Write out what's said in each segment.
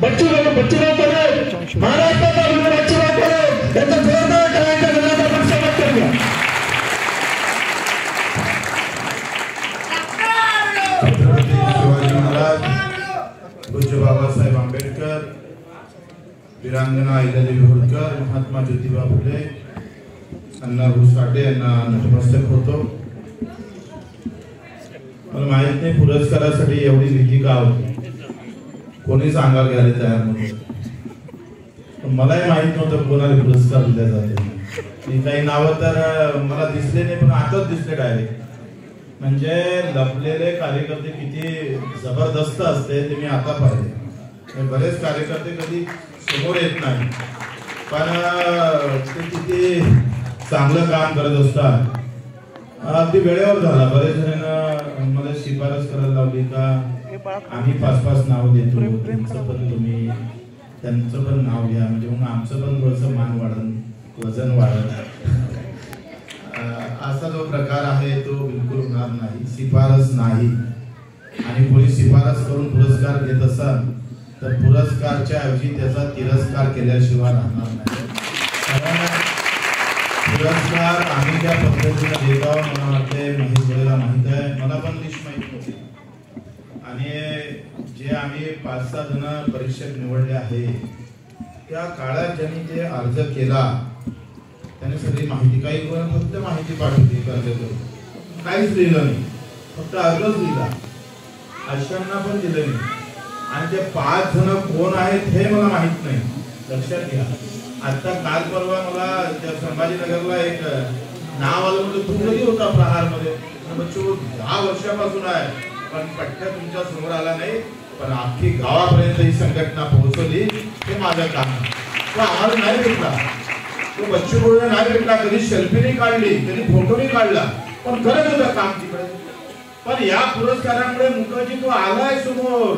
बच्चूभाऊ पटेल महाराष्ट्राचा बच्चूभाऊ पटेल यांचा जोरदार टाळ्यांच्या गजरात आपण स्वागत करूया. शिवाजी महाराज, पूज्य बाबासाहेब आंबेडकर, वीरांगना अहिल्यादेवी होळकर, महात्मा ज्योतिबा फुले, अण्णाभाऊ साठे यांना नतमस्तक होतो. मला माहित नाही पुरस्कारासाठी एवढी भीती का होती, कोणीच अंगावर घ्यायला तयार नव्हतं. मलाही माहित नव्हतं कोणाला पुरस्कार दिला जाते. काही नावं तर मला दिसले नाही, पण आताच दिसले डायरेक्ट. म्हणजे लपलेले कार्यकर्ते किती जबरदस्त असते ते मी आता पाहिले. बरेच कार्यकर्ते कधी समोर येत नाही, पण ते किती चांगलं काम करत असतात. अगदी वेळेवर झाला. बरेच जणांना मला शिफारस करायला लावली का आम्ही 5-5 नाव देतो, त्यांचं पण तुम्ही त्यांचं पण नाव घ्या, म्हणजे मग आमचं पण थोडंसं मान वाढन, वजन वाढन. असा जो प्रकार आहे तो बिलकुल होणार नाही. शिफारस नाही. आणि कोणी शिफारस करून पुरस्कार घेत असाल तर पुरस्कारच्या ऐवजी त्याचा तिरस्कार केल्याशिवाय राहणार नाही. कारण पुरस्कार आम्ही त्या पद्धतीने देत आहोत. मला वाटते महेश गोळेला माहित आहे, मला पण लिस्ट माहित होती. आणि जे आम्ही 5-6 जण परीक्षक निवडले आहे त्या काळात ज्यांनी ते अर्ज केला त्याने सगळी माहिती, काही कोण फक्त माहिती पाठवली अर्ज करून, काहीच लिहिलं नाही, फक्त अर्जच लिहिला. अशांना पण दिलं नाही. आणि ते 5 जण कोण आहेत हे मला माहित नाही. लक्षात घ्या. आता काल परवा मला त्या संभाजीनगरला एक नाव आलं, म्हणजे तू कधी होता प्रहार मध्ये, 10 वर्षापासून आहे, पण पट्ट्या तुमच्या समोर आला नाही, पण अख्खी गावापर्यंत ही संघटना पोहोचवली. हे माझं काम. तो आम्हाला नाही भेटला, तो बच्चूभाऊला नाही भेटला, कधी सेल्फी नाही काढली, कधी फोटो नाही काढला, पण करत होता काम तिकडे. पण या पुरस्कारामुळे मुखर्जी तो आलाय समोर.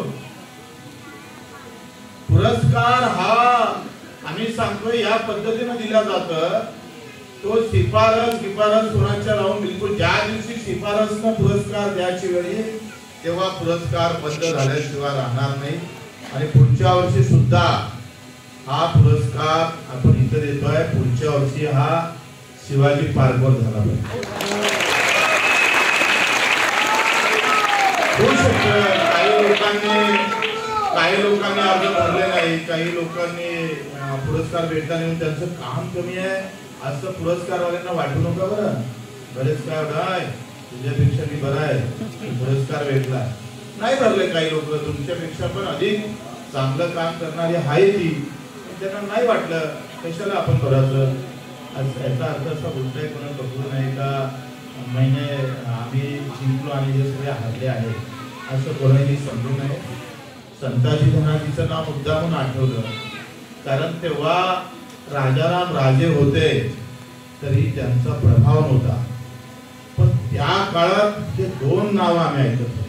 पुरस्कार हा आम्ही सांगतोय या पद्धतीने दिला जातं. तो शिफारस कोणाच्या लावून बिलकुल ज्या दिवशी शिफारसनं पुरस्कार द्यायची वेळी तेव्हा पुरस्कार बंद झाल्याशिवाय राहणार नाही. आणि पुढच्या वर्षी सुद्धा हा पुरस्कार आपण इथे देतोय. पुढच्या वर्षी हा शिवाजी पार्कवर झाला पाहिजे. होऊ शकतं काही लोकांनी अर्ज भरले नाही, काही लोकांनी पुरस्कार भेटला नाही, त्यांचं काम कमी आहे असं पुरस्कारवाल्यांना वाटू नका बरं. बरेच काय आहे, तुझ्यापेक्षा मी बरा आहे, पुरस्कार भेटला. नाही भरले काही लोक, तुमच्यापेक्षा पण अधिक चांगलं काम करणारी आहे ती, त्यांना नाही वाटलं कशाला आपण करायचं. याचा अर्थ असा बोलताय कोणा बघू नाही का महिने आम्ही जिंकलो आणि हे सगळे हरले आहे असं कोणाही समजू नये. संताजी धनाजीचं नाव मुद्दामून आठवलं, कारण तेव्हा राजाराम राजे होते तरी त्यांचा प्रभाव नव्हता. पण त्या काळात हे 2 नाव आम्ही ऐकत होतो.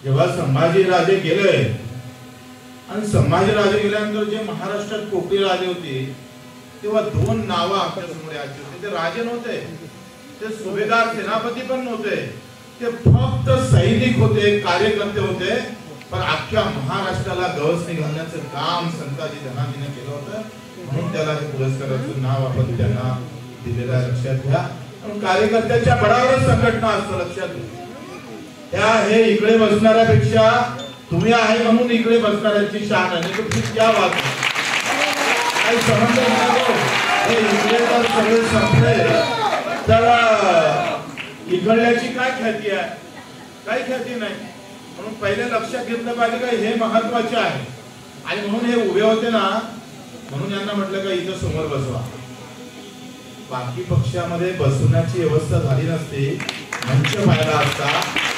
जेव्हा संभाजी राजे गेले आणि संभाजी राजे गेल्यानंतर जे महाराष्ट्रात कोकणी राजे होते तेव्हा 2 नावं आपल्या समोर यायची होती. ते राजे नव्हते, ते सुभेदार सेनापती पण नव्हते, ते फक्त सैनिक होते, कार्यकर्ते होते. पण अख्ख्या महाराष्ट्राला गवसणी घालण्याचं काम संताजी धनाजीने केलं होतं. म्हणून त्याला हे पुरस्काराचं नाव आपण त्यांना दिलेलं आहे. लक्षात घ्या. कार्यकर्त्याच्या बळावरच संघटना असतं. लक्षात घ्या. हे इकडे बसणाऱ्यापेक्षा तुम्ही आहे म्हणून इकडे बसणाऱ्यांची शान आहे. तुम्ही क्या बात काही संबंध नाही. हे इकडे तर सगळे संपले तर इकडल्याची काय ख्याती आहे? काही ख्याती नाही. म्हणून पहिले लक्षात घेतलं पाहिजे का हे महत्वाचे आहे. आणि म्हणून हे उभे होते ना, म्हणून यांना म्हटलं का इथं समोर बसवा. बाकी पक्षामध्ये बसवण्याची व्यवस्था झाली नसते, मंच पाहिला असता,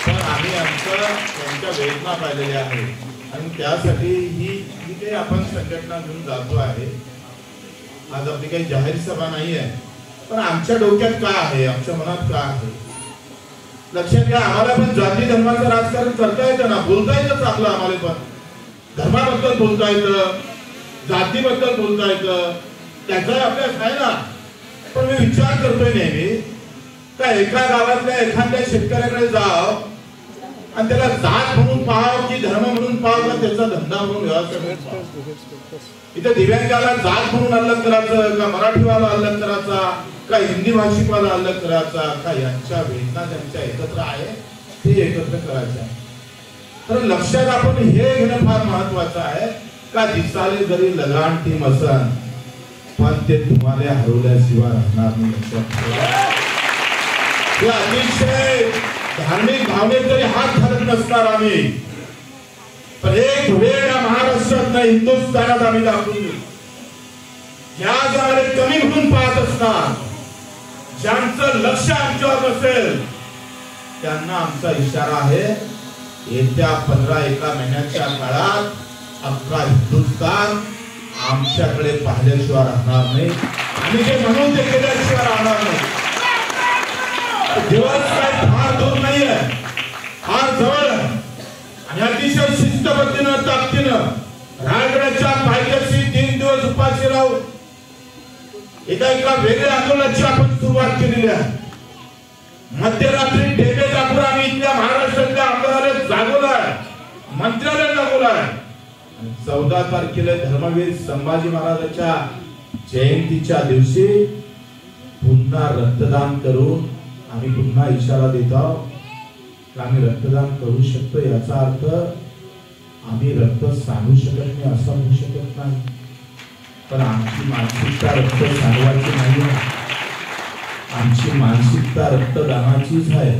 पण आम्ही त्यांच्या वेदना पाहिलेल्या आहेत आणि त्यासाठी ही काही आपण संघटना घेऊन जातो आहे. आज आपली काही जाहीर सभा नाही आहे, पण आमच्या डोक्यात काय आहे, आमच्या मनात काय आहे लक्षात घ्या. आम्हाला पण जाती धर्माचं राजकारण करता येतं ना, बोलता येतं चांगलं. आम्हाला पण धर्माबद्दल बोलता येतं, जातीबद्दल बोलता येतं, त्याचा अभ्यास आहे ना. पण मी विचार करतोय नेहमी का एका गावातल्या एखाद्या शेतकऱ्याकडे जाव आणि त्याला जात म्हणून पाहाव की धर्म म्हणून पाव का त्याचा धंदा म्हणून व्यवसाय. इथे दिव्यांगाला जात म्हणून अलग करायचं का, मराठीवाला अलग करायचा का, हिंदी भाषिकवाला अलग करायचा का, यांच्या वेदना ज्यांच्या एकत्र आहे ते एकत्र करायच्या. तर लक्षात आपण हे घेणं फार महत्वाचं आहे का दिसाले जरी लगान टीम असन पण ते तुम्हाला हरवल्याशिवाय राहणार नाही. लक्षात ठेवा. हे अतिशय धार्मिक भावनेत जरी हात घालत नसणार आम्ही, पण एक वेळ या महाराष्ट्रात नाही हिंदुस्थानात आम्ही दाखवून देऊ. ज्या ज्यावेळेस कमी म्हणून पाहत असणार, ज्यांचं लक्ष आमच्यावर नसेल त्यांना आमचा इशारा आहे, येत्या 15-1 महिन्याच्या काळात अख्खा हिंदुस्थान आमच्याकडे पाहिल्याशिवाय राहणार नाही. आम्ही जे म्हणून ते केल्याशिवाय राहणार नाही. दिवस काय फार दूर नाहीये, फार जवळ आहे. आणि अतिशय शिस्तबद्धीनं ताकदीनं रायगडाच्या पायथ्याशी 3 दिवस उपाशी राहू एका वेगळ्या आंदोलनाची आपण सुरुवात केलेली आहे. मध्यरात्री ढेबे दाखवून आम्ही इथल्या महाराष्ट्रातल्या आमदाराला जागवलाय, मंत्र्याला जागवलाय. 14 तारखेला धर्मवीर संभाजी महाराजांच्या जयंतीच्या दिवशी पुन्हा रक्तदान करून आम्ही पुन्हा इशारा देत आहोत की आम्ही रक्तदान करू शकतो. याचा अर्थ आम्ही रक्त सांगू शकत नाही असं होऊ शकत नाही, पण आमची मानसिकता रक्त सांगवायची नाही. आमची मानसिकता रक्तदानाचीच आहे.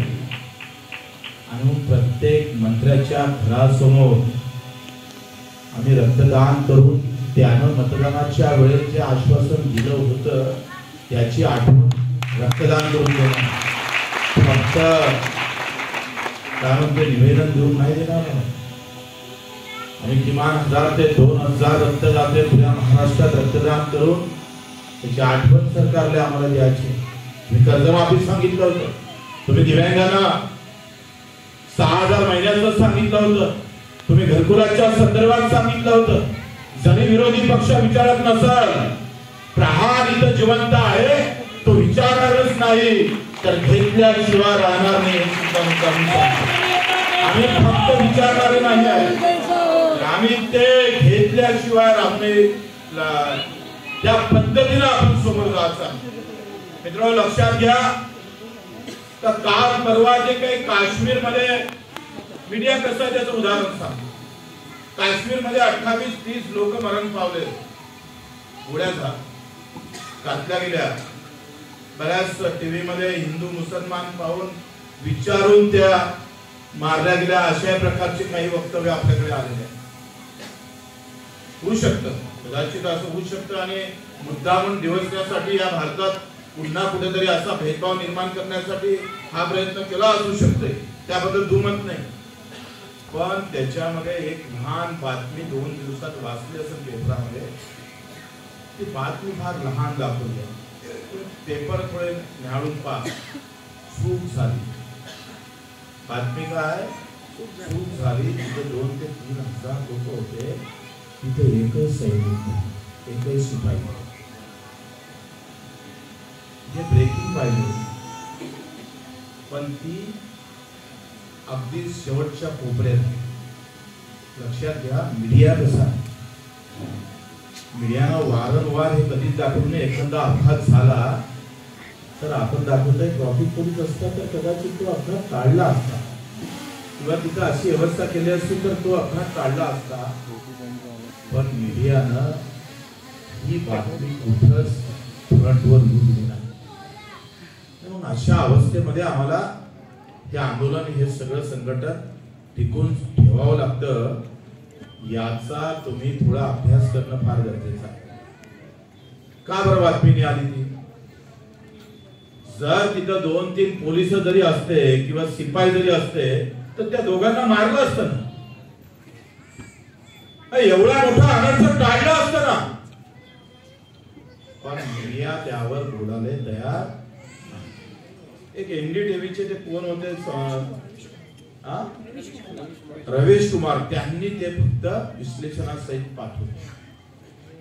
आणि प्रत्येक मंत्र्याच्या घरासमोर आम्ही रक्तदान करून त्यानं मतदानाच्या वेळेस जे आश्वासन दिलं होतं त्याची आठवण रक्तदान करून देणार. फक्त त्यानंतर निवेदन देऊन नाही देणार. आम्ही किमान 1000 ते 2000 रक्तदाते पुऱ्या महाराष्ट्रात रक्तदान करून त्याची आठवण सरकारला आम्हाला द्यायची. मी कर्जमाफी सांगितलं होतं, तुम्ही दिव्यांगांना 6000 महिन्याचं सांगितलं होतं, तुम्ही घरकुलाच्या संदर्भात सांगितलं होतं. जरी विरोधी पक्ष विचारत नसाल, प्रहार इथं जिवंत आहे तो विचारणारच नाही तर घेतल्याशिवाय राहणार नाही. आम्ही फक्त विचारणारे नाही आहे, आम्ही ते घेतल्याशिवाय राहणे त्या पद्धतीने आपण समोर जायचं. मित्रांनो लक्षात घ्या, तर काल परवा जे काही काश्मीर मध्ये मीडिया कसं आहे त्याचं उदाहरण सांग. काश्मीर मध्ये 28-30 लोक मरण पावले, गोळ्या घातल्या गेल्या. बऱ्याच टीव्ही मध्ये हिंदू मुसलमान पाहून विचारून त्या मारल्या गेल्या अशा प्रकारचे काही वक्तव्य आपल्याकडे आलेले होऊ शकतं. कदाचित असं होऊ शकतं आणि मुद्दामून दिवसण्यासाठी या भारतात पुन्हा कुठेतरी असा भेदभाव निर्माण करण्यासाठी हा प्रयत्न केला असू शकतोय, त्याबद्दल दुमत नाही. पण त्याच्यामध्ये एक लहान बातमी 2 दिवसात वाचली असेल पेपरामध्ये, ती बातमी फार लहान दाखवली आहे. पेपर थोडे न्याळून पहा. चूक झाली. बातमी काय? चूक झाली. तिथे 2 ते 3 हजार लोक होते, तिथे एकही सैनिक नाही, एकही शिपाई. हे ब्रेकिंग पाहिजे, पण ती अगदी शेवटच्या कोपऱ्यात. लक्षात घ्या, मीडिया कसा, मीडियानं वारंवार हे कधीच दाखवून नाही. एखादा अपघात झाला तर आपण दाखवतोय ट्रॉफिक पोलीस असता तर कदाचित तो अपघात टाळला असता, किंवा तिथं अशी व्यवस्था केली असती तर तो अपघात टाळला असता. पण मीडियानं ही बातमी कुठंच फ्रंटवर येऊ दिली नाही. म्हणून अशा अवस्थेमध्ये आम्हाला हे आंदोलन, हे सगळं संघटन टिकून ठेवावं लागतं. याचा तुम्ही थोडा अभ्यास करणं फार गरजेचं आहे. का बरं बातमी आली ती? जर तिथं 2-3 पोलिस जरी असते किंवा शिपाई जरी असते तर त्या दोघांना मारलं असतं ना, एवढा मोठा अनर्थ टाळलं असतं ना. पण मीडिया त्यावर बोलायला तयार. एक एनडीटीव्हीचे ते कोण होते, रवीश कुमार, त्यांनी ते फक्त विश्लेषणासहित पाठवले.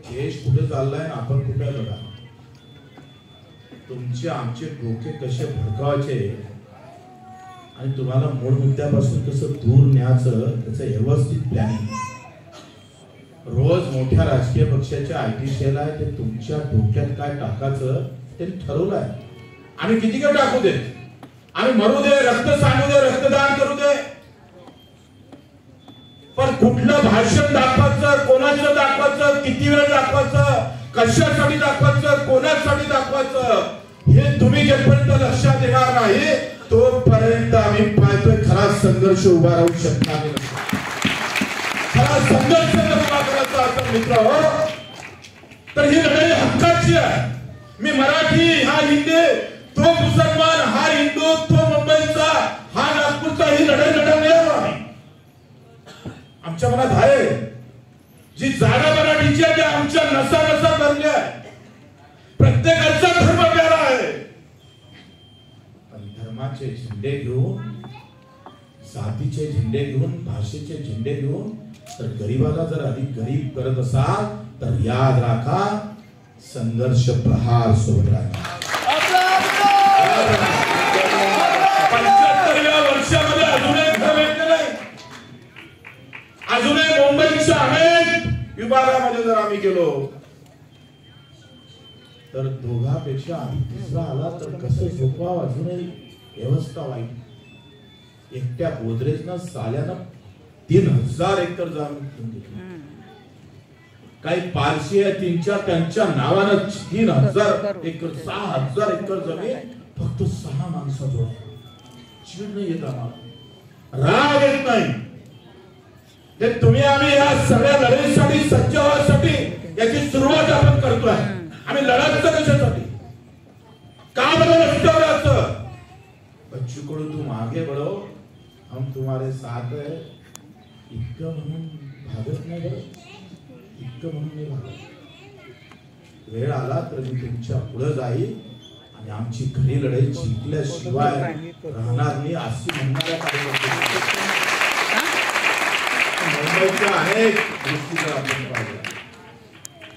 देश कुठे चाललाय आपण कुठे बघा. तुमचे आमचे डोके कसे भडकावायचे आणि तुम्हाला मूळ मुद्द्यापासून कसं दूर न्यायचं त्याचं व्यवस्थित प्लॅनिंग. रोज मोठ्या राजकीय पक्षाच्या आयटी सेल आहे ते तुमच्या डोक्यात काय टाकायचं ते ठरवलंय. आम्ही किती काय टाकू दे, आम्ही मरू दे, रक्त सांडू दे, रक्तदान करू दे, पण कुठलं भाषण दाखवायचं, कोणाचं दाखवायचं, किती वेळ दाखवायचं, कशासाठी दाखवायचं, कोणासाठी दाखवायचं, हे तुम्ही जोपर्यंत लक्षात येणार नाही तोपर्यंत आम्ही पाहतोय खरा संघर्ष उभा राहू शकणार नाही. खरा संघर्ष जर उभा करायचा असेल मित्र हो तर ही लढाई हक्काची आहे. मी मराठी, हा हिंदी, तो मुसलमान, हा हिंदू, तो मुंबईचा, हा नागपूरचा, ही लढाई लढवणार आम्ही. आमच्या मनात आहे जी जागा मराठीची आहे, आमच्या नसा नसा भरल्या, प्रत्येकाचा धर्म प्यारा आहे. पण धर्माचे झेंडे घेऊन, जातीचे झेंडे घेऊन, भाषेचे झेंडे घेऊन तर गरीबाला जर अधिक गरीब करत असाल तर याद राखा संघर्ष प्रहार सोबत राहा. 75व्या वर्षामध्ये अजूनही घर भेटले नाही. अजूनही मुंबईच्या अनेक विभागामध्ये जर आम्ही गेलो तर दोघापेक्षा आधी तिसरा आला तर कसं झोपावं अजूनही व्यवस्था वाईट. एकट्या गोदरेजनं साल्यानं 3000 एकर जमीन घेतली. काही पारशी आहे त्यांच्या नावानं 3000 एकर, 6000 एकर जमीन फक्त 6 माणसाजवळ. चिड नाही येत आम्हाला, राग येत नाही. ते तुम्ही आम्ही या सगळ्या लढाईसाठी सज्ज व्हायसाठी याची सुरुवात आपण करतोय. आम्ही लढायचं कशासाठी, का बरं रस्त्यावर बच्चू कडू तुम आगे बढ़ो हम तुम्हारे साथ है इतकं म्हणून भागत नाही बरं, इतकं म्हणून नाही भागत. वेळ आला तर मी तुमच्या पुढे जाईल आणि आमची खरी लढाई जिंकल्याशिवाय राहणार नाही अशी म्हणणाऱ्या कार्यकर्त्यांना मुंबईच्या अनेक गोष्टीचा आपण पाहिजे.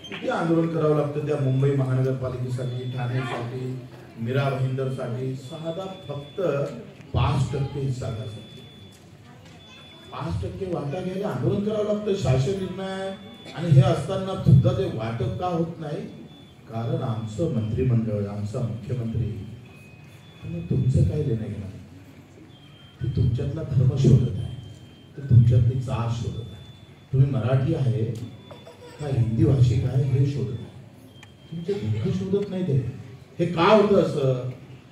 किती आंदोलन करावं लागतं त्या मुंबई महानगरपालिकेसाठी, ठाण्यासाठी, मीरा भाईंदरसाठी. साधा फक्त 5% हिस्सा घ्यायचा, 5% वाटा घ्यायला आंदोलन करावं लागतं. शासन निर्णय आणि हे असताना सुद्धा ते वाटप का होत नाही? कारण आमचं मंत्रिमंडळ, आमचा मुख्यमंत्री तुमचं काय देणं घेणं, ते तुमच्यातला धर्म शोधत आहे, ते तुमच्यातली जात शोधत आहे. तुम्ही मराठी आहे का हिंदी भाषिक आहे हे शोधत आहे, तुमचे दुःख शोधत नाही. ते हे का होतं असं,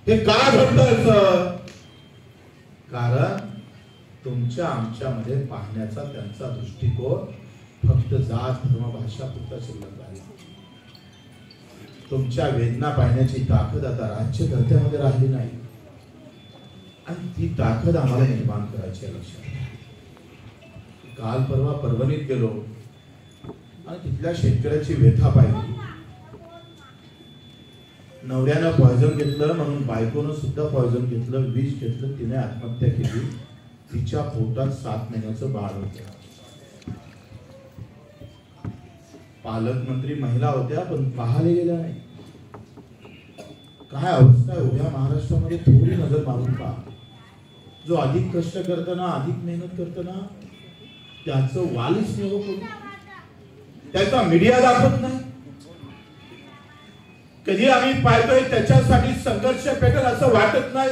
हे का घडतं असं? कारण तुमच्या आमच्यामध्ये पाहण्याचा त्यांचा दृष्टिकोन फक्त जात, धर्म, भाषा पुरता शिल्लक आहे. तुमच्या वेदना पाहण्याची ताकद आता राज्यकर्त्यामध्ये राहिली नाही आणि ती ताकद आम्हाला निर्माण करायची आहे. लक्षात काल परवा परभणीत गेलो आणि तिथल्या शेतकऱ्याची व्यथा पाहिली. नवऱ्यानं पॉयझन घेतलं म्हणून बायकोनं सुद्धा पॉयझन घेतलं, विष घेतलं, तिने आत्महत्या केली. तिच्या पोटात 7 महिन्याचं बाळ होतं. पालकमंत्री महिला होत्या पण पाहायला गेल्या नाही. काय अवस्था आहे उभ्या महाराष्ट्रामध्ये, थोडी नजर मारून पहा. जो अधिक कष्ट करताना, अधिक मेहनत करताना त्याचं वालीच नाही होत, त्याचा मीडिया दाखवत नाही. कधी आम्ही पाहतोय त्याच्यासाठी संघर्ष पेटेल असं वाटत नाही.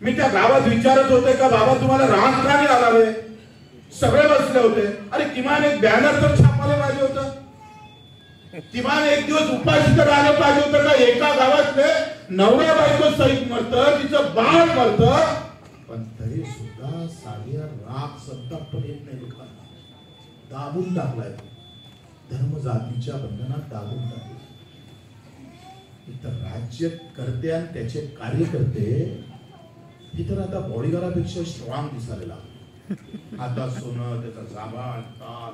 मी त्या गावात विचारत होते का बाबा तुम्हाला राहत का नाही आला रे? सगळे बसले होते. अरे किमान एक बॅनर तर छापायला पाहिजे होतं, किमान एक दिवस उपाशी तर राहिलं पाहिजे होतं का? एका गावातले नवरा बायको सहित मरतं, तिचं बाळ मरतं, पण तरी सुद्धा साध्या राग सत्ता पण येत नाही. लोकांना दाबून टाकलाय, धर्म जातीच्या बंधनात दाबून टाकले. इतर राज्यकर्ते आणि त्याचे कार्यकर्ते हे तर आता बॉडीगार्डापेक्षा स्ट्रॉंग दिसायला लागले. आता सोनं, त्याचा जाबान, ताल,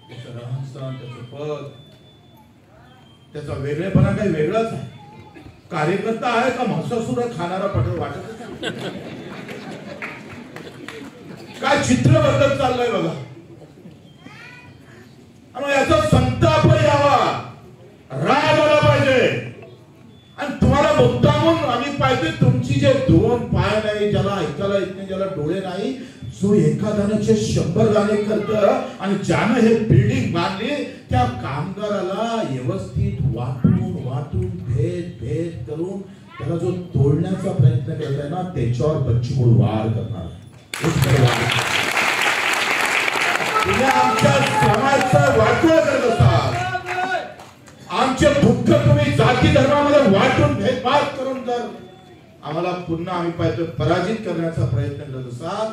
त्याचं रहनसहन, त्याचं पद, त्याचा वेगळेपणा काही वेगळाच आहे. कार्यकर्ता आहे का म्हसासूर खाणारा पटेल वाटत काय चित्र बदलत चाललंय बघा. आणि याचा संताप यावा, राग आला पाहिजे. आणि तुम्हाला मुद्दामून आम्ही पाहिजे तुमची जे 2 पाय नाही, ज्याला ऐकायला येत नाही, ज्याला डोळे नाही, जो एखाद्याने 100 गाणे करत आणि ज्यानं हे बिल्डिंग बांधली त्या कामगाराला व्यवस्थित वाटून भेद करून त्याला जो तोडण्याचा प्रयत्न करताय ना त्याच्यावर बच्चूकडून वार करणार तुम्ही आमच्या समाजाचं वाटोळ करत असाल आमचे दुःख तुम्ही जाती धर्मामध्ये वाटून भेदभाव करून जर आम्हाला पुन्हा आम्ही पाहतो पराजित करण्याचा प्रयत्न करत असाल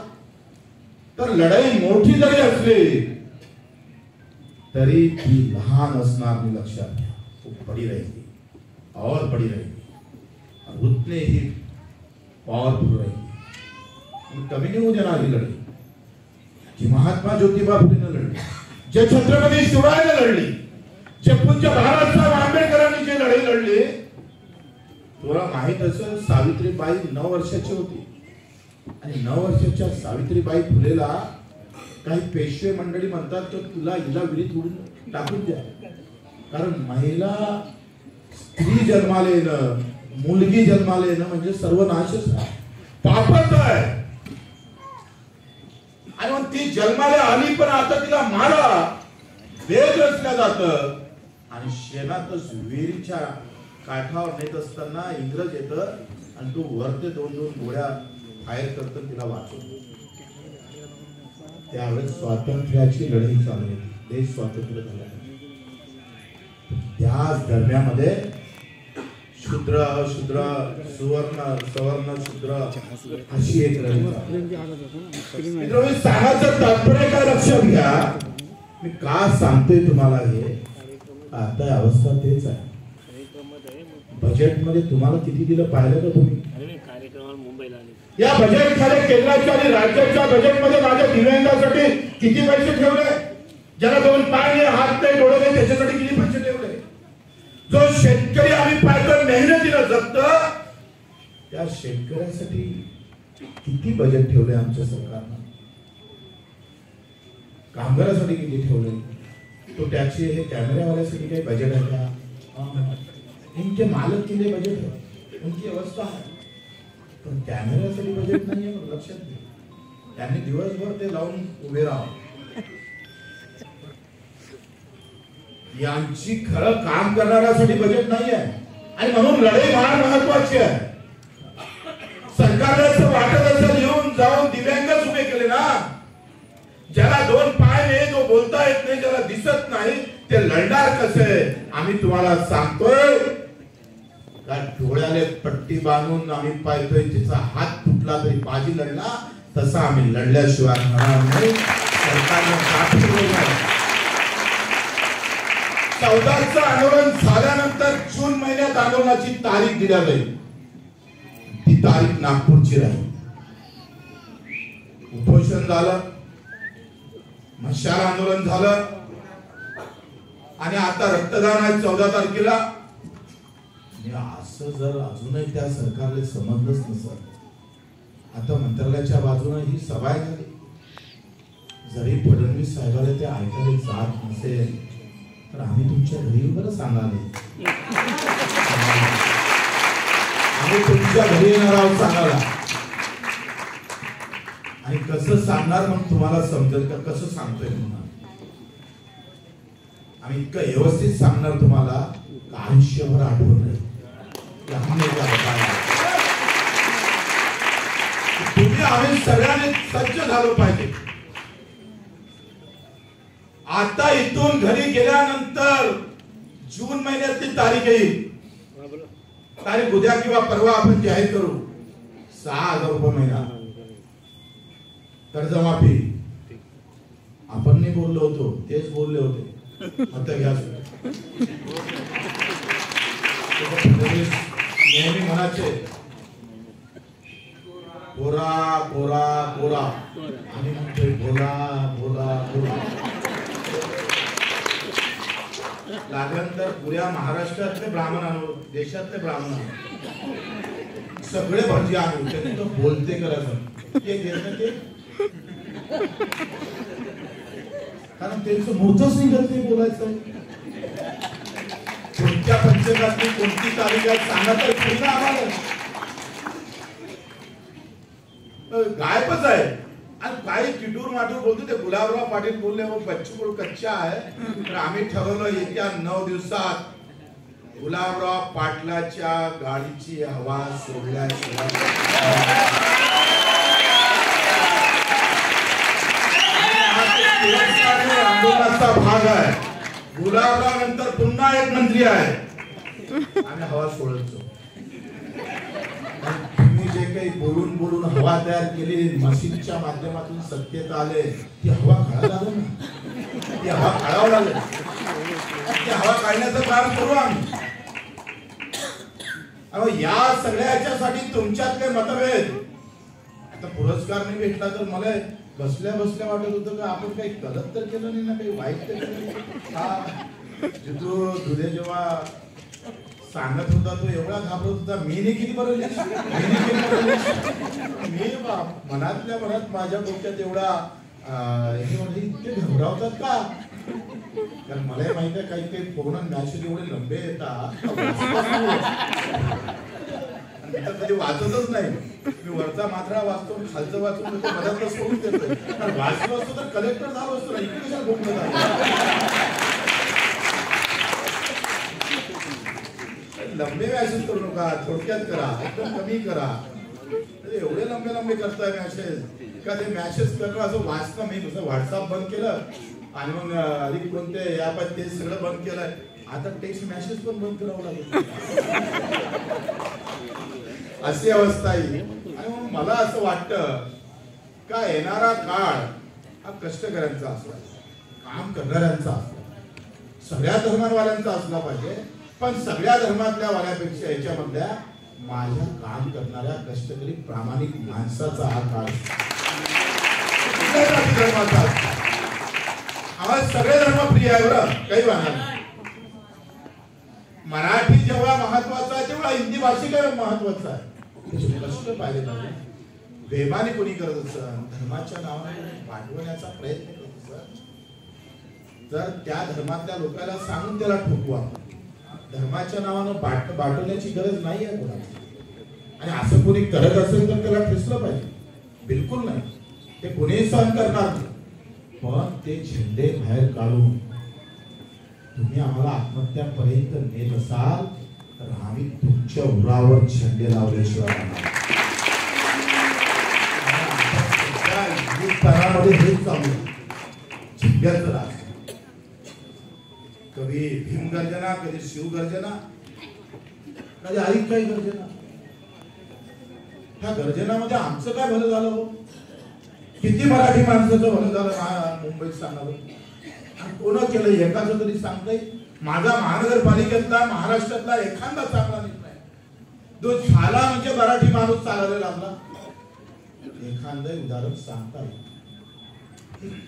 तर लढाई मोठी जरी असली तरी ती लहान असणार मी लक्षात घ्या खूप बडी रहेगी और बडी रहेगी और उतने ही पावरफुल रहेगी कमी नहीं हो देणार ही लढाई जी महात्मा ज्योतिबा फुलेनं लढली जे छत्रपती शिवरायानं लढली जे पूज्य बाळासाहेब आंबेडकरांनी जे लढाई लढली तुला माहित असेल सावित्रीबाई 9 वर्षाची होती आणि 9 वर्षाच्या सावित्रीबाई फुलेला काही पेशवे मंडळी म्हणतात की तुला हिला विहिरीत उडून टाकून द्या कारण महिला स्त्री जन्माला येणं मुलगी जन्माला येणं म्हणजे सर्वनाशच आहे पापच आहे आणि मग ती जन्माला आली पण आता तिला मारा वेद रचल्या जातं आणि शेणातच विहिरीच्या काठावर नेत असताना इंग्रज येत आणि तो वरते 2 गोळ्या फायर करतो तिला वाचवतो त्यावेळेस स्वातंत्र्याची लढाई चालू होती देश स्वातंत्र्य झाला त्याच दरम्यानमध्ये शूद्र अशूद्र सुवर्ण सवर्ण शूद्र अशी एक लढाई मित्रांनो सांगायचं तात्पर्य काय लक्षात घ्या मी का सांगतोय तुम्हाला हे आता अवस्था तेच आहे बजेट मध्ये तुम्हाला किती दिलं पाहिलं का तुम्ही या बजेट खाली केंद्राच्या आणि राज्याच्या बजेट मध्ये माझ्या दिव्यांगासाठी किती पैसे ठेवले ज्याला 2 पाय नाही हात नाही डोळे नाही त्याच्यासाठी किती पैसे ठेवले जो शेतकरी आम्ही पाहतो मेहनतीनं जगतं त्या शेतकऱ्यासाठी किती बजेट ठेवले आमच्या सरकारनं कामगारासाठी किती ठेवले तो टॅक्सी हे कॅमेरावाल्यासाठी काही बजेट आहे का इनके मालक के लिए बजेट है उनकी व्यवस्था है पण कॅमेऱ्यासाठी बजेट नाही आहे लक्षात घ्या त्यांनी दिवसभर ते लावून उभे राहावं यांची खरं काम करणाऱ्यासाठी बजेट नाही आहे आणि म्हणून लढाई फार महत्वाची आहे सरकारने असं वाटत असेल येऊन जाऊन दिव्यांगच उभे केले ना ज्याला 2 पाय नाही जो बोलता येत नाही ज्याला दिसत नाही ते लढणार कसे आम्ही तुम्हाला सांगतोय का डोळ्याले पट्टी बांधून आम्ही पाहतोय तिचा हात तुटला तरी बाजी लढला तसा आम्ही लढल्याशिवाय राहणार नाही सरकारने 14चं आंदोलन झाल्यानंतर जून महिन्यात आंदोलनाची तारीख दिली जाईल ती तारीख नागपूरची राहील उपोषण झालं मशाल आंदोलन झालं आणि आता रक्तदान आहे 14 तारखेला असं जर अजूनही त्या सरकारला समजलंच नसत आता मंत्रालयाच्या बाजूने ही सभा झाली जरी फडणवीस साहेबांना ते ऐकायला जात नसेल तर आम्ही तुमच्या घरी बरं सांगाले आम्ही तुमच्या घरी येणार आहोत सांगायला आणि कसं सांगणार मग तुम्हाला समजेल का कसं सांगतोय तुम्हाला आम्ही इतकं व्यवस्थित सांगणार तुम्हाला आयुष्यभर आठवण राहील तुम्ही आम्ही सगळ्यांनी सज्ज झालो पाहिजे आता इथून घरी गेल्यानंतर जून महिन्यातली तारीख येईल तारीख उद्या किंवा परवा आपण जाहीर करू 6,000 रुपये महिना कर्जमाफी आपण नाही बोललो होतो तेच बोलले होते मत घ्या नेहमी म्हणायचे कोरा कोरा कोरा आणि म्हणतोय बोला बोला बोला लागल्यानंतर पुऱ्या महाराष्ट्रातले ब्राह्मण आणू देशातले ब्राह्मण आणू सगळे भटजी आणू त्यांनी तो बोलते करायचं ते घेतलं ते कारण त्यांचं मुहूर्तच निघत नाही बोलायचं कोणत्या पंचकातली कोणती तारीख आहे सांगा तर पूर्ण आम्हाला गायबच आहे आणि काही किटूर माटूर बोलतो ते गुलाबराव पाटील बोलले वो बच्चू को कच्चा आहे तर आम्ही ठरवलं येत्या 9 दिवसात गुलाबराव पाटलाच्या गाडीची हवा सोडल्याशिवाय आंदोलनाचा भाग आहे। गुलाबराव नंतर पुन्हा एक मंत्री आहे आम्ही हवा सोडतो। तुम्ही जे काही बोलून बोलून हवा तयार केली मशीनच्या माध्यमातून सत्तेत आले ती हवा काढायला लागली ना, ती हवा काढावं लागेल, ती हवा काढण्याचं काम करू आम्ही। या सगळ्या याच्यासाठी तुमच्यातले मतभेद आता पुरस्कार नाही भेटला तर मला बसल्या बसल्या वाटत होतं का आपण काही गलत तर केलं नाही ना, काही वाईट तर केलं नाही। हा जितू दुधे जेव्हा सांगत होता तो एवढा घाबरत होता मी नाही किती बरं मी मनातल्या मनात माझ्या डोक्यात एवढा इतके घबरावतात का, कारण मला माहिती आहे काही काही पूर्ण मॅसेज एवढे लंबे येतात कधी वाचतच नाही मी, वरचा मात्रा वाचतो खालचं वाचतो मधातलं सोडून देतोय, कारण वाचलो असतो तर कलेक्टर झालो असतो ना, इकडे कशा भोगलं लंबे मॅसेज करू नका, थोडक्यात करा, एकदम कमी करा। एवढे लंबे लंबे करताय मॅसेज का ते मॅसेज करणं असं वाचतं मी नुसतं व्हॉट्सअप बंद केलं आणि मग अधिक कोणते ऍप आहेत ते सगळं बंद केलंय, आता टेक्स्ट मॅसेज पण बंद करावं लागेल अशी अवस्था आहे। आणि मग मला असं वाटतं का येणारा काळ हा कष्टकऱ्यांचा असला, काम करणाऱ्यांचा असला, सगळ्या धर्मांवाल्यांचा असला पाहिजे, पण सगळ्या धर्मातल्या वाल्यापेक्षा याच्यामधल्या माझ्या काम करणाऱ्या कष्टकरी प्रामाणिक माणसाचा हा काळ धर्माचा आवाज सगळे धर्म प्रिय आहे बरं, काही वाहणार नाही। मराठी जेव्हा महत्वाचा आहे तेव्हा हिंदी भाषिक महत्वाचा आहे, कष्ट पाहिजे पाहिजे। बेमानी कोणी करत असं धर्माच्या नावाने पाठवण्याचा प्रयत्न करत असं तर त्या धर्मातल्या लोकांना सांगून त्याला ठोकू आपण, धर्माच्या नावानं बाटवण्याची गरज नाही आहे कोणाला, आणि असं कोणी करत असेल तर त्याला ठेचलं पाहिजे, बिलकुल नाही, ते कोणीही सहन करणार नाही। पण ते झेंडे बाहेर काढून तुम्ही आम्हाला आत्महत्यापर्यंत नेत असाल तर आम्ही तुमच्या उरावर झेंडे लावल्याशिवाय हेच चालू झेंड्याचं राज, कधी भीम गर्जना, कधी शिव गर्जना, कधी अधिक काही गर्जना। ह्या गर्जनामध्ये आमचं काय भलं झालं हो, किती मराठी माणसाचं भलं झालं मुंबईत सांगावं, कोण केलं एकाच तरी सांगताय। माझा महानगरपालिकेतला महाराष्ट्रातला एखादा चांगला निर्णय जो झाला म्हणजे मराठी माणूस चालायला लागला, एखादं उदाहरण सांगता येईल।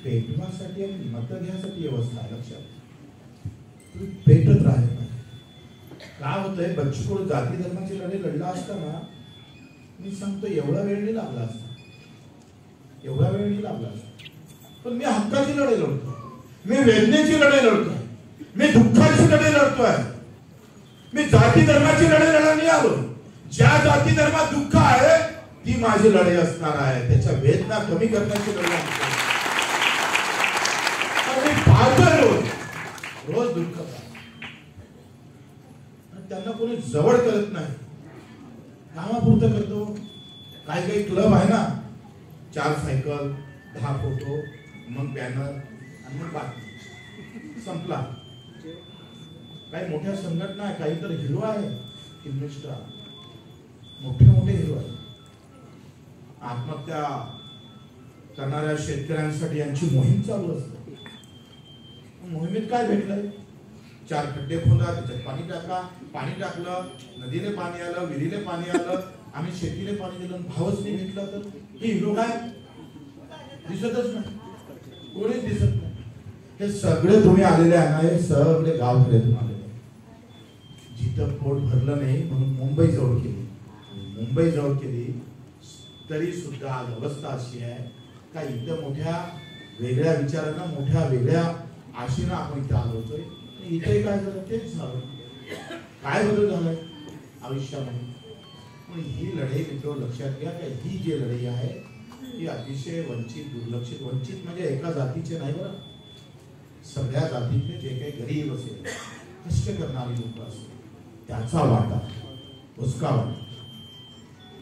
पेटण्यासाठी आणि मत घ्यासाठी व्यवस्था लक्षात पेटत राहिले पाहिजे। काय होतंय बच्चू कडू जाती धर्माची लढाई लढला असताना मी सांगतो एवढा वेळ नाही लागला असता, एवढा वेळ नाही लागला असता, पण मी हक्काची लढाई लढतोय, मी वेदनेची लढाई लढतोय, मी दुःखाची लढाई लढतोय, मी जाती धर्माची लढाई लढा नाही आलो। ज्या जाती धर्मात दुःख आहे ती माझी लढाई असणार आहे, त्याच्या वेदना कमी करण्याची लढाई असणार। मी पाहतोय रोज दुःख, त्यांना कोणी जवळ करत नाही, कामापुरतं करतो। काही काही क्लब आहे ना, 4 सायकल 10 फोटो मग बॅनर आणि मग बाकी संपला। काही मोठ्या संघटना आहे, काही तर हिरो आहे, इन्व्हेस्टर मोठे मोठे हिरो आहे, आत्महत्या करणाऱ्या शेतकऱ्यांसाठी यांची मोहीम चालू असते। मोहिमेत काय भेटलंय, 4 खड्डे खोदा, त्याच्यात पाणी टाका, पाणी टाकलं, नदीने पाणी आलं, विहिरीने पाणी आलं, आम्ही शेतीने पाणी दिलं, भावच नाही भेटला तर हे हिरो काय दिसतच नाही, कोणीच दिसत नाही। हे सगळे तुम्ही आलेले आहे ना, हे सगळे गावखेड्यातून आलेले, जिथं पोट भरलं नाही म्हणून मुंबई जवळ केली, मुंबई जवळ केली तरी सुद्धा आज अवस्था अशी आहे का इथं मोठ्या वेगळ्या विचारांना, मोठ्या वेगळ्या आशेनं आपण इथे आलो होतोय, इथे काय झालं तेच झालं, काय बदल झालाय आयुष्यामध्ये। पण ही लढाई मित्र लक्षात घ्या का ही जी लढाई आहे ही अतिशय वंचित दुर्लक्षित, वंचित म्हणजे एका जातीचे नाही बरं, सगळ्या जातीतले जे काही गरीब असेल, कष्ट करणारी लोक असेल, त्याचा वाटा, उसका वाटा,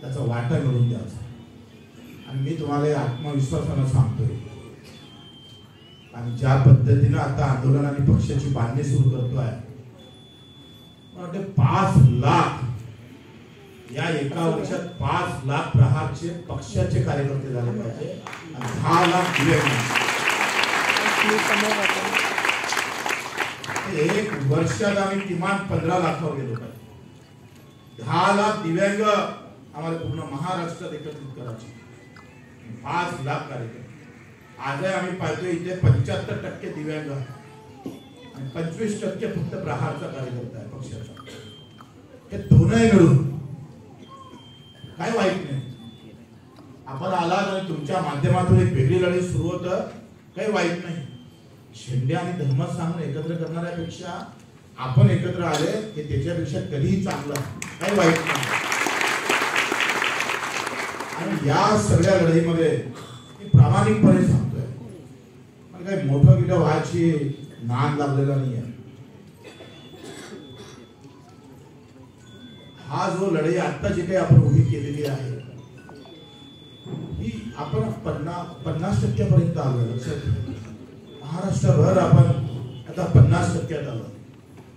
त्याचा वाटा मिळून द्यायचा. आणि मी तुम्हाला आत्मविश्वासानं सांगतोय, आणि ज्या पद्धतीनं आता आंदोलन आणि पक्षाची बांधणी सुरू करतोय, मला वाटतं 5 लाख या एका वर्षात 5 लाख प्रहारचे पक्षाचे कार्यकर्ते झाले पाहिजे आणि 10 लाख दिव्यांग. एक वर्षात आम्ही किमान 15 लाखावर गेलो पाहिजे. 10 लाख दिव्यांग आम्हाला पूर्ण महाराष्ट्रात एकत्रित करायचे. 5 लाख कार्यकर्ते. आजही आम्ही पाहतोय इथे 75% दिव्यांग आणि 25% फक्त प्रहारचा कार्यकर्ता आहे पक्षाचा. हे दोनही मिळून काय वाईट नाही. आपण आलात आणि तुमच्या माध्यमातून एक वेगळी लढाई सुरू होतं, काही वाईट नाही. झेंडे आणि धर्म सांगून एकत्र करणाऱ्यापेक्षा आपण एकत्र आले हे त्याच्यापेक्षा कधीही चांगलं, काही वाईट नाही. आणि या सगळ्या लढाईमध्ये मी प्रामाणिकपणे सांगतोय, मला काही मोठं गिटं व्हायची नाद लागलेला नाही आहे. हा जो लढाई आता जे काही आपण उभी केलेली आहे, ही आपण 50% पर्यंत आलो. लक्षात घ्या, महाराष्ट्रभर आपण आता 50% आलो.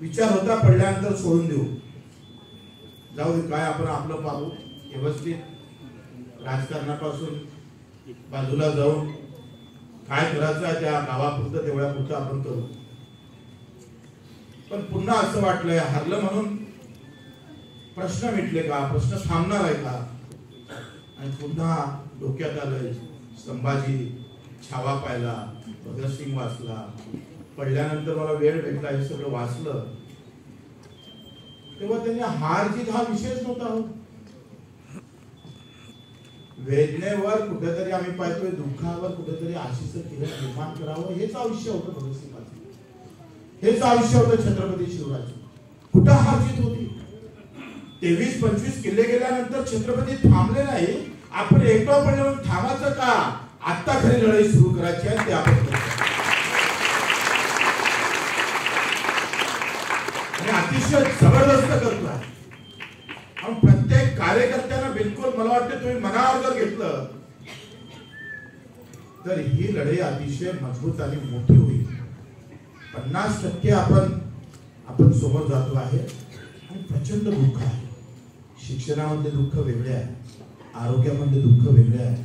विचार होता पडल्यानंतर सोडून देऊ, जाऊ दे, काय आपण आपलं पाहू, व्यवस्थित राजकारणापासून बाजूला जाऊन काय करायचं आहे त्या गावापुरतं तेवढ्यापुरतं आपण करू. पण पुन्हा असं वाटलंय, हरलं म्हणून प्रश्न मिटले का, प्रश्न थांबणार आहे का. आणि पुन्हा डोक्यात आलंय संभाजी छावा पाहिला, भगतसिंग वाचला, पडल्यानंतर मला वेळ भेटला, हे सगळं वाचलं, तेव्हा त्यांनी हार जीत हा विषयच नव्हता. हो, वेदनेवर कुठेतरी आम्ही पाहतोय, दुःखावर कुठेतरी आशेचं किरण निर्माण करावं, हेच आयुष्य होतं भगतसिंगाचं, हेच आयुष्य होतं छत्रपती शिवराज. कुठं हार जीत होती. 23-25 किल्ले गेल्यानंतर छत्रपती थांबले नाही. आपण एकटा पडले म्हणून थांबायचं का, आता खरी लढाई सुरू करायची आहे, ते आपण आणि अतिशय जबरदस्त करतोय. प्रत्येक कार्यकर्त्यांना बिलकुल मला वाटतं तुम्ही मनावर जर घेतलं तर ही लढाई अतिशय मजबूत आणि मोठी होईल. 50% आपण सोबत जातो आहे. आणि प्रचंड दुःख आहे. शिक्षणामध्ये दुःख वेगळे आहे, आरोग्यामध्ये दुःख वेगळे आहे,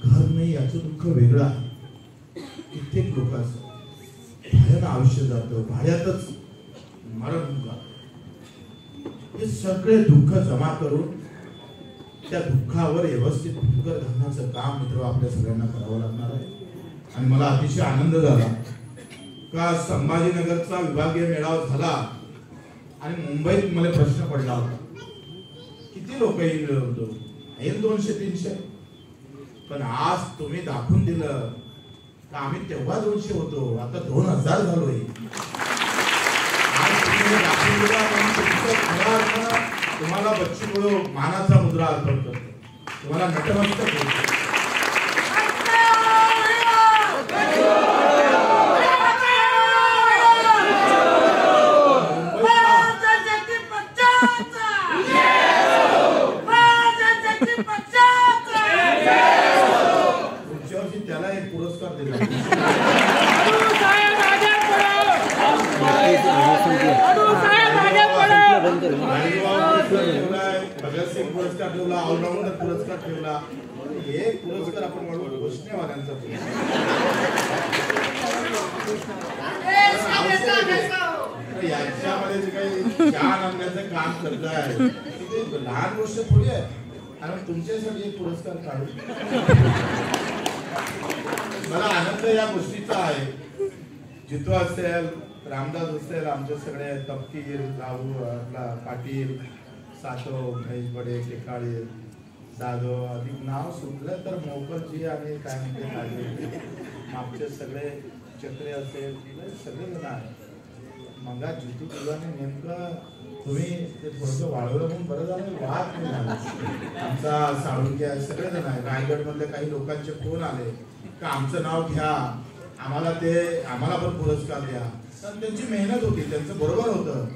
घर नाही याचं दुःख वेगळं आहे. कित्येक लोकांचं भाड्यानं आयुष्य जातं, भाड्यातच मरण जातं. हे सगळे दुःख जमा करून त्या दुःखावर व्यवस्थित फुटकर घालण्याचं काम मित्र आपल्या सगळ्यांना करावं लागणार आहे. आणि मला अतिशय आनंद झाला का संभाजीनगरचा विभागीय मेळावा झाला आणि मुंबईत मला प्रश्न पडला होता, किती लोक येईल 200-300. पण आज तुम्ही दाखवून दिलं का आम्ही तेव्हा 200 होतो, आता 2000 झालोय. आज तुम्ही दाखवून दिला, तुम्हाला बच्चू कडू मानाचा मुद्रा अर्पण करतो, तुम्हाला नतमस्तक होतो. त्याला एक पुरस्कार दिला भगतसिंग पुरस्कार ठेवला, ऑलराऊंडर पुरस्कार ठेवला. हे पुरस्कार आपण म्हणून घोषणेवाल्यांचा याच्यामध्ये जे काही ज्ञान आणण्याचं काम करत आहे ते लहान गोष्ट थोडी आहे. कारण तुमच्यासाठी एक पुरस्कार काढू, मला आनंद या गोष्टीचा आहे. जितू असेल, रामदास असेल, आमचे सगळे तपकीर, राहू, पाटील, सातव, महेश बडे, टेकाळे, जाधव, अधिक नाव सुटलं तर मोकरजी आणि काय म्हणते आमचे सगळे चक्रे असेल, सगळे जण आहे. मग जितू तुला नेमकं तुम्ही ते थोडंसं वाढवलं म्हणून बरं झालं, वाद नाही झाला. आमचा साळुंके सगळेजण आहे, रायगड मधले काही लोकांचे फोन आले का आमचं नाव घ्या, आम्हाला पण पुरस्कार द्या. तर त्यांची मेहनत होती, त्यांचं बरोबर होतं.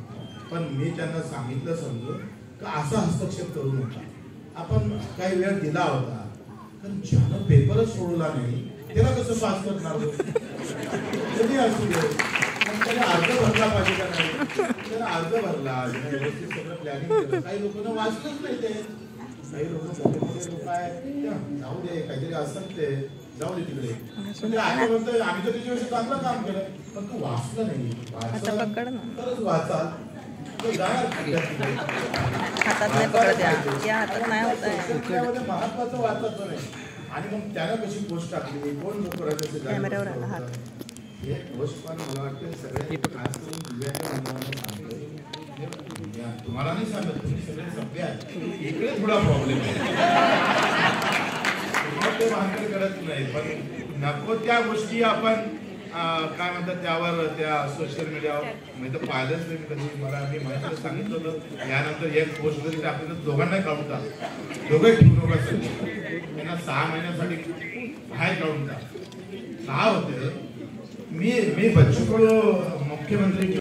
पण मी त्यांना सांगितलं समजून का असा हस्तक्षेप करू नका. आपण काही वेळ दिला होता, पण ज्यानं पेपरच सोडला नाही त्याला कसं पास करणार? कधी असू दे, त्याने अर्ज भरला पाहिजे का नाही? त्याला अर्ज भरला, व्यवस्थित सगळं प्लॅनिंग केलं. काही लोकांना वाचलंच नाही ते. काही लोक मोठे मोठे लोक आहेत, जाऊ दे, काहीतरी असतात ते, जाऊ दे तिकडे. म्हणजे आता म्हणतोय आम्ही तर त्याच्याविषयी चांगलं काम केलं, पण तू वाचलं नाही. खरंच वाचाल महत्वाचं वाचायचं नाही. आणि मग त्याला कशी पोस्ट टाकली, कोण हे पोस्ट पण मला वाटतं सगळे खास करून तुम्हाला नाही सांगत, तुम्ही सगळे सभ्य आहेत. इकडे थोडा प्रॉब्लेम आहे, ते भांडण करत नाही. पण नको त्या गोष्टी आपण काय म्हणतात त्यावर, त्या सोशल मीडियावर मी तर पाहिलंच नाही कधी. मी मला सांगितलं होतं यानंतर एक पोस्ट जरी टाकली तर दोघांना काढून टाक, दोघे ठेवू नका. त्यांना 6 महिन्यासाठी बाहेर काढून टाक. का होते, मी बच्चू कडू मुख्यमंत्री